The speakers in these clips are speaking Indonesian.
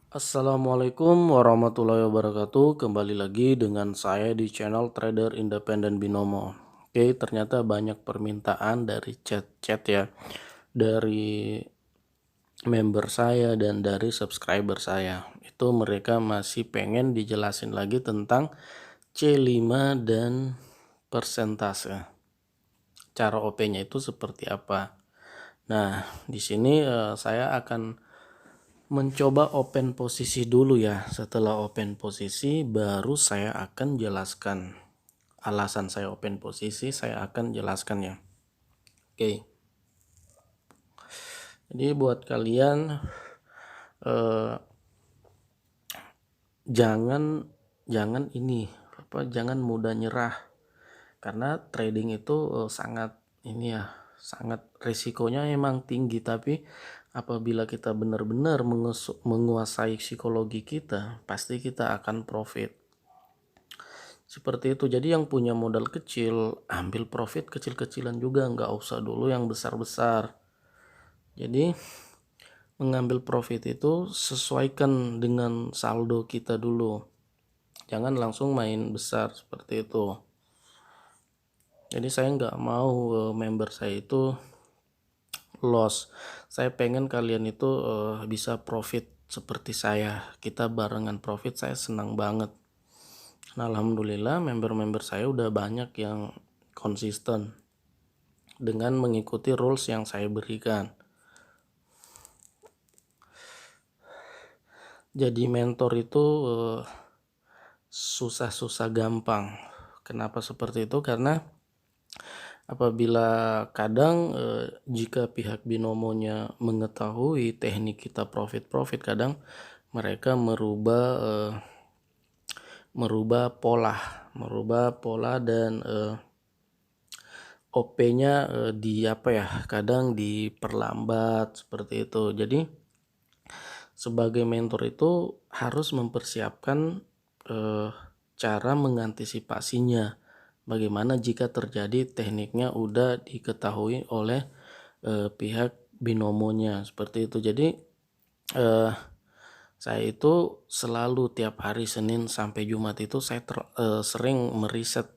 Assalamualaikum warahmatullahi wabarakatuh. Kembali lagi dengan saya di channel Trader Independen Binomo. Oke, ternyata banyak permintaan dari chat-chat ya, dari member saya dan dari subscriber saya. Itu mereka masih pengen dijelasin lagi tentang C5 dan persentase. Cara OP-nya itu seperti apa? Nah, di sini saya akan mencoba open posisi dulu ya. Setelah open posisi baru saya akan jelaskan alasan saya open posisi, saya akan jelaskan ya. Oke. Jadi buat kalian eh, jangan jangan mudah nyerah, karena trading itu sangat sangat risikonya emang tinggi, tapi apabila kita benar-benar menguasai psikologi kita, pasti kita akan profit. Seperti itu. Jadi yang punya modal kecil, ambil profit kecil-kecilan juga, nggak usah dulu yang besar-besar. Jadi mengambil profit itu sesuaikan dengan saldo kita dulu, jangan langsung main besar seperti itu. Jadi saya nggak mau member saya itu loss. Saya pengen kalian itu bisa profit seperti saya. Kita barengan profit, saya senang banget. Nah, alhamdulillah member-member saya udah banyak yang konsisten dengan mengikuti rules yang saya berikan. Jadi mentor itu susah-susah gampang. Kenapa seperti itu? Karena apabila kadang jika pihak binomonya mengetahui teknik kita profit, kadang mereka merubah pola dan OP-nya kadang diperlambat seperti itu. Jadi sebagai mentor itu harus mempersiapkan cara mengantisipasinya. Bagaimana jika terjadi tekniknya udah diketahui oleh pihak binomonya seperti itu. Jadi saya itu selalu tiap hari Senin sampai Jumat itu saya sering meriset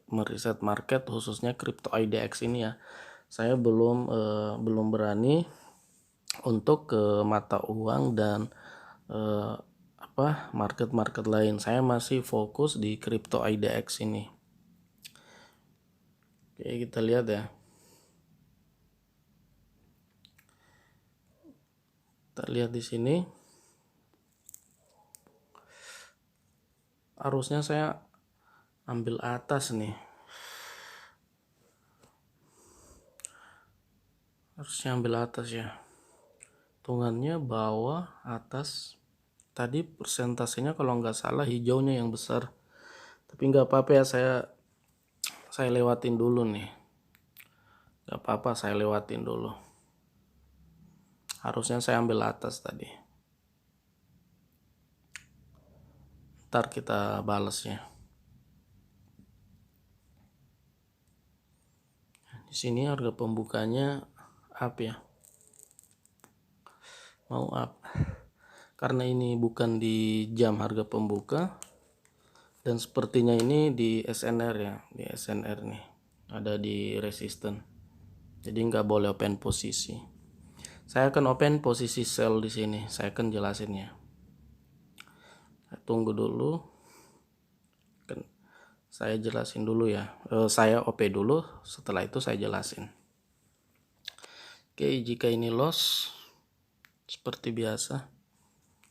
market, khususnya crypto IDX ini ya. Saya belum berani untuk ke mata uang dan market lain. Saya masih fokus di crypto IDX ini. Oke, kita lihat ya. Kita lihat di sini. Arusnya saya ambil atas nih. Harusnya ambil atas ya. Hitungannya bawah, atas. Tadi persentasenya kalau nggak salah hijaunya yang besar. Tapi nggak apa-apa ya, saya lewatin dulu nih. Nggak apa-apa, saya lewatin dulu. Harusnya saya ambil atas tadi. Ntar kita balas ya. Di sini harga pembukanya up ya. Mau up. Karena ini bukan di jam harga pembuka, dan sepertinya ini di SNR ya, di SNR nih. Ada di resisten. Jadi nggak boleh open posisi. Saya akan open posisi sell di sini. Saya akan jelasinnya. Tunggu dulu. Saya jelasin dulu ya. Saya OP dulu. Setelah itu saya jelasin. Oke, jika ini loss, seperti biasa,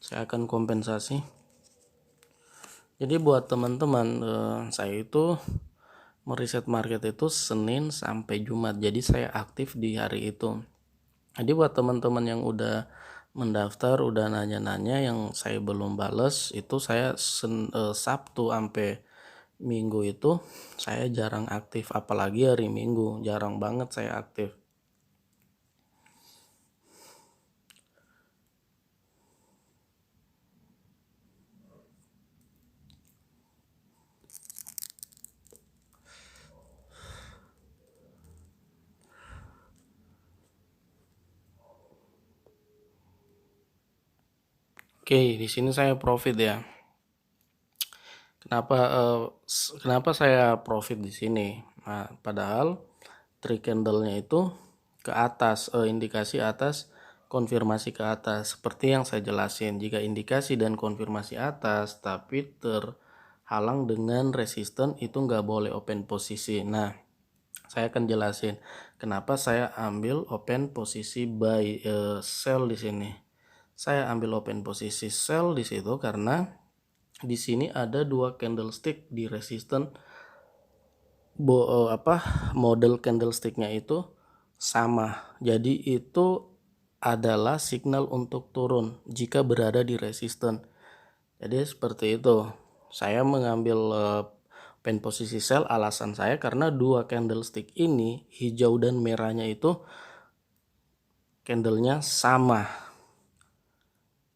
saya akan kompensasi. Jadi buat teman-teman, saya itu meriset market itu Senin sampai Jumat. Jadi saya aktif di hari itu. Jadi buat teman-teman yang udah mendaftar, udah nanya-nanya yang saya belum bales, itu saya Sabtu sampai Minggu itu saya jarang aktif, apalagi hari Minggu jarang banget saya aktif. Oke, di sini saya profit ya. Kenapa saya profit di sini? Nah, padahal three candle-nya itu ke atas, indikasi atas, konfirmasi ke atas. Seperti yang saya jelasin, jika indikasi dan konfirmasi atas tapi terhalang dengan resisten, itu nggak boleh open posisi. Nah, saya akan jelasin kenapa saya ambil open posisi buy, sell di sini. Saya ambil open posisi sell di situ karena di sini ada dua candlestick di resisten, model candlesticknya itu sama. Jadi itu adalah signal untuk turun jika berada di resisten. Jadi seperti itu. Saya mengambil open posisi sell, alasan saya karena dua candlestick ini, hijau dan merahnya itu candlenya sama.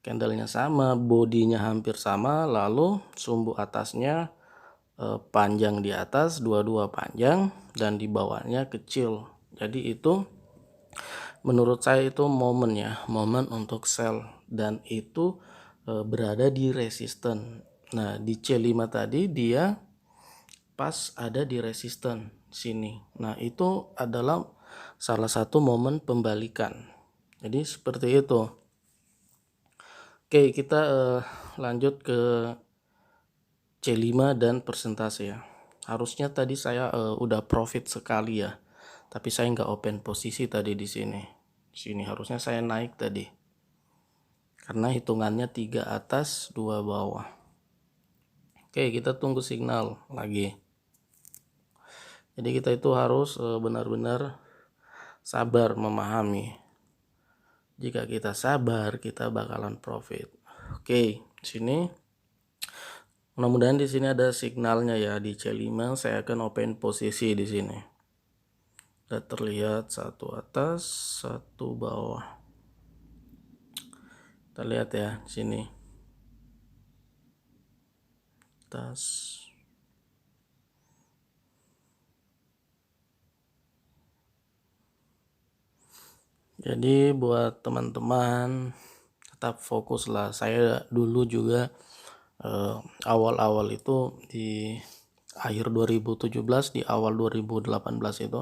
Candlenya sama, bodinya hampir sama, lalu sumbu atasnya panjang di atas, dua-dua panjang, dan di bawahnya kecil. Jadi itu menurut saya itu momen untuk sell, dan itu berada di resisten. Nah, di C5 tadi dia pas ada di resisten sini. Nah, itu adalah salah satu momen pembalikan. Jadi seperti itu. Oke, kita lanjut ke C5 dan persentase ya. Harusnya tadi saya udah profit sekali ya. Tapi saya nggak open posisi tadi di sini. Di sini harusnya saya naik tadi. Karena hitungannya 3 atas, 2 bawah. Oke, kita tunggu signal lagi. Jadi kita itu harus benar-benar sabar memahami. Jika kita sabar, kita bakalan profit. Oke, sini mudah-mudahan di sini ada signalnya ya. Di C5 saya akan open posisi di sini. Sudah terlihat satu atas, satu bawah. Kita lihat ya di sini. Atas. Jadi buat teman-teman tetap fokus lah. Saya dulu juga awal-awal itu di akhir 2017, di awal 2018 itu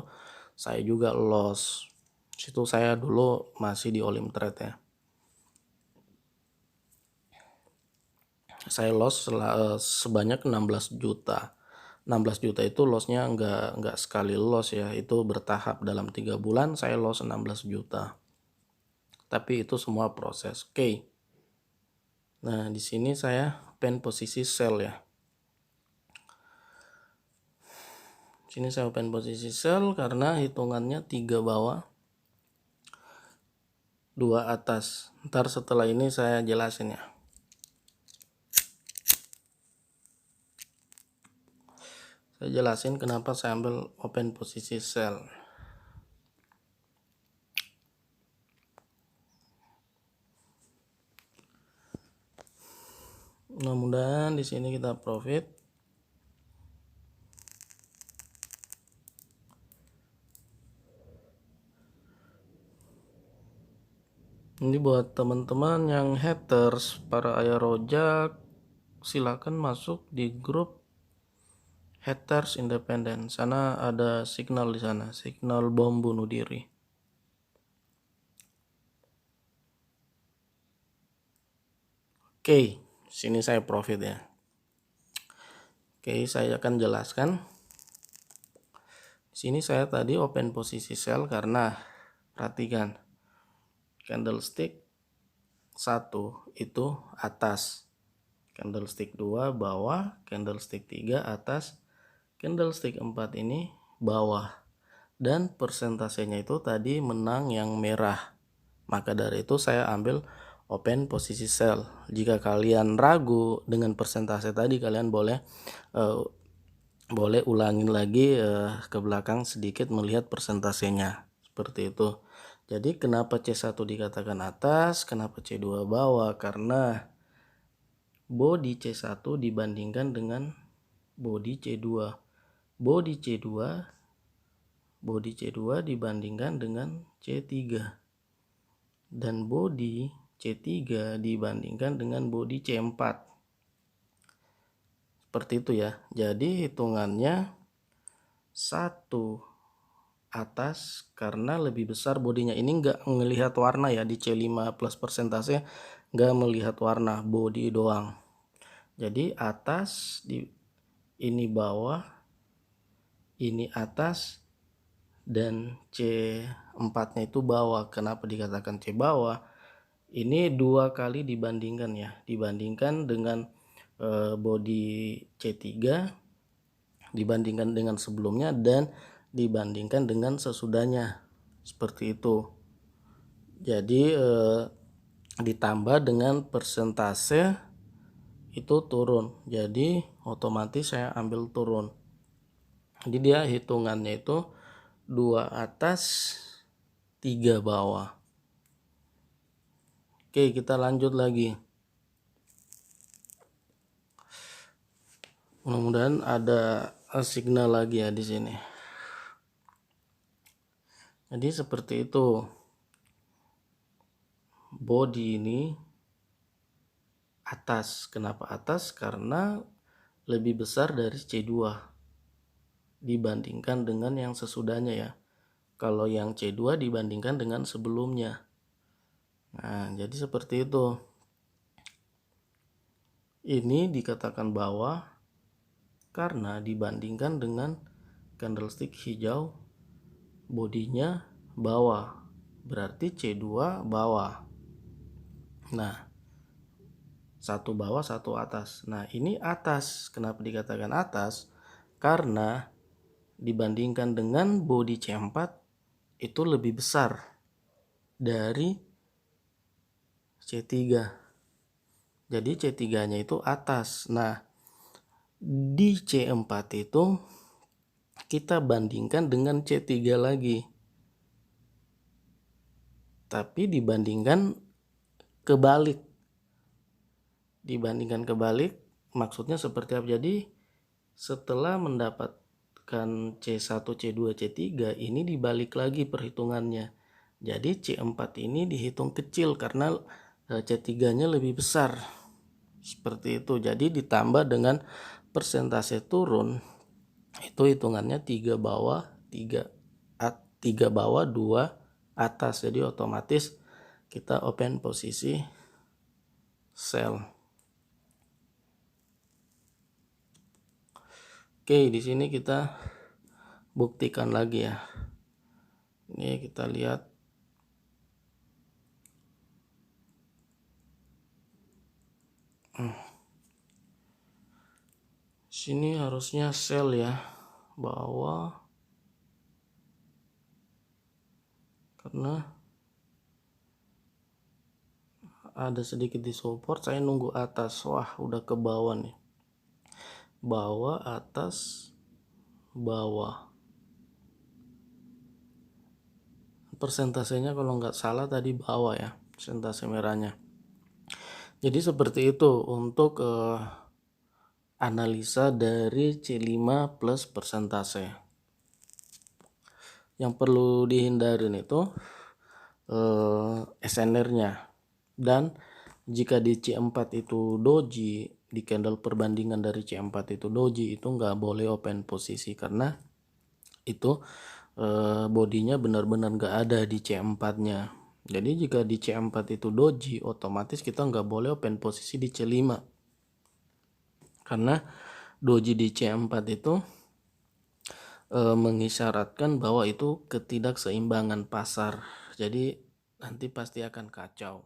saya juga loss. Situ saya dulu masih di Olim Trade ya. Saya loss sebanyak 16 juta. 16 juta itu lossnya nggak sekali loss ya, itu bertahap. Dalam 3 bulan saya loss 16 juta. Tapi itu semua proses. Oke. Nah, di sini saya open posisi sell ya. Sini saya open posisi sell karena hitungannya 3 bawah, 2 atas. Ntar setelah ini saya jelasin ya. Saya jelasin kenapa saya ambil open posisi sell. Mudah-mudahan di sini kita profit. Ini buat teman-teman yang haters para ayah rojak, silakan masuk di grup haters independen. Sana ada signal di sana, signal bom bunuh diri. Oke, sini saya profit ya. Oke, saya akan jelaskan. Sini saya tadi open posisi sell karena perhatikan candlestick 1 itu atas, candlestick 2 bawah, candlestick 3 atas, candlestick 4 ini bawah, dan persentasenya itu tadi menang yang merah. Maka dari itu saya ambil open posisi sell. Jika kalian ragu dengan persentase tadi, kalian boleh ulangin lagi ke belakang sedikit melihat persentasenya. Seperti itu. Jadi kenapa C1 dikatakan atas, kenapa C2 bawah? Karena body C1 dibandingkan dengan body C2. Body C2 dibandingkan dengan C3. Dan body C3 dibandingkan dengan body C4. Seperti itu ya. Jadi hitungannya 1 atas karena lebih besar bodinya. Ini nggak melihat warna ya, di C5 plus persentase nggak melihat warna, body doang. Jadi atas, ini bawah, ini atas, dan C4 nya itu bawah. Kenapa dikatakan C bawah? Ini 2 kali dibandingkan ya, dibandingkan dengan body C3, dibandingkan dengan sebelumnya, dan dibandingkan dengan sesudahnya. Seperti itu. Jadi ditambah dengan persentase itu turun, jadi otomatis saya ambil turun. Jadi dia hitungannya itu 2 atas 3 bawah. Oke, kita lanjut lagi. Mudah-mudahan ada signal lagi ya di sini. Jadi seperti itu. Body ini atas. Kenapa atas? Karena lebih besar dari C2 dibandingkan dengan yang sesudahnya ya. Kalau yang C2 dibandingkan dengan sebelumnya. Nah, jadi seperti itu. Ini dikatakan bawah karena dibandingkan dengan candlestick hijau, bodinya bawah. Berarti C2 bawah. Nah, 1 bawah, 1 atas. Nah, ini atas. Kenapa dikatakan atas? Karena dibandingkan dengan body C4 itu lebih besar dari C3. Jadi C3 nya itu atas. Nah, di C4 itu kita bandingkan dengan C3 lagi. Tapi dibandingkan kebalik. Dibandingkan kebalik maksudnya seperti apa? Jadi setelah mendapatkan C1, C2, C3 ini dibalik lagi perhitungannya. Jadi C4 ini dihitung kecil karena C3 nya lebih besar. Seperti itu. Jadi ditambah dengan persentase turun, itu hitungannya 3 bawah, 3 bawah, 2 atas. Jadi otomatis kita open posisi sell. Oke, di sini kita buktikan lagi ya. Ini kita lihat. Sini harusnya sell ya, bawah. Karena ada sedikit di support, saya nunggu atas. Wah, udah ke bawah nih. Bawah, atas, bawah. Persentasenya kalau nggak salah tadi bawah ya, persentase merahnya. Jadi seperti itu untuk analisa dari C5 plus persentase. Yang perlu dihindarin itu SNR-nya. Dan jika di C4 itu doji, di candle perbandingan dari C4 itu doji, itu nggak boleh open posisi karena itu bodinya benar-benar nggak ada di C4-nya. Jadi jika di C4 itu doji, otomatis kita nggak boleh open posisi di C5. Karena doji di C4 itu mengisyaratkan bahwa itu ketidakseimbangan pasar. Jadi nanti pasti akan kacau.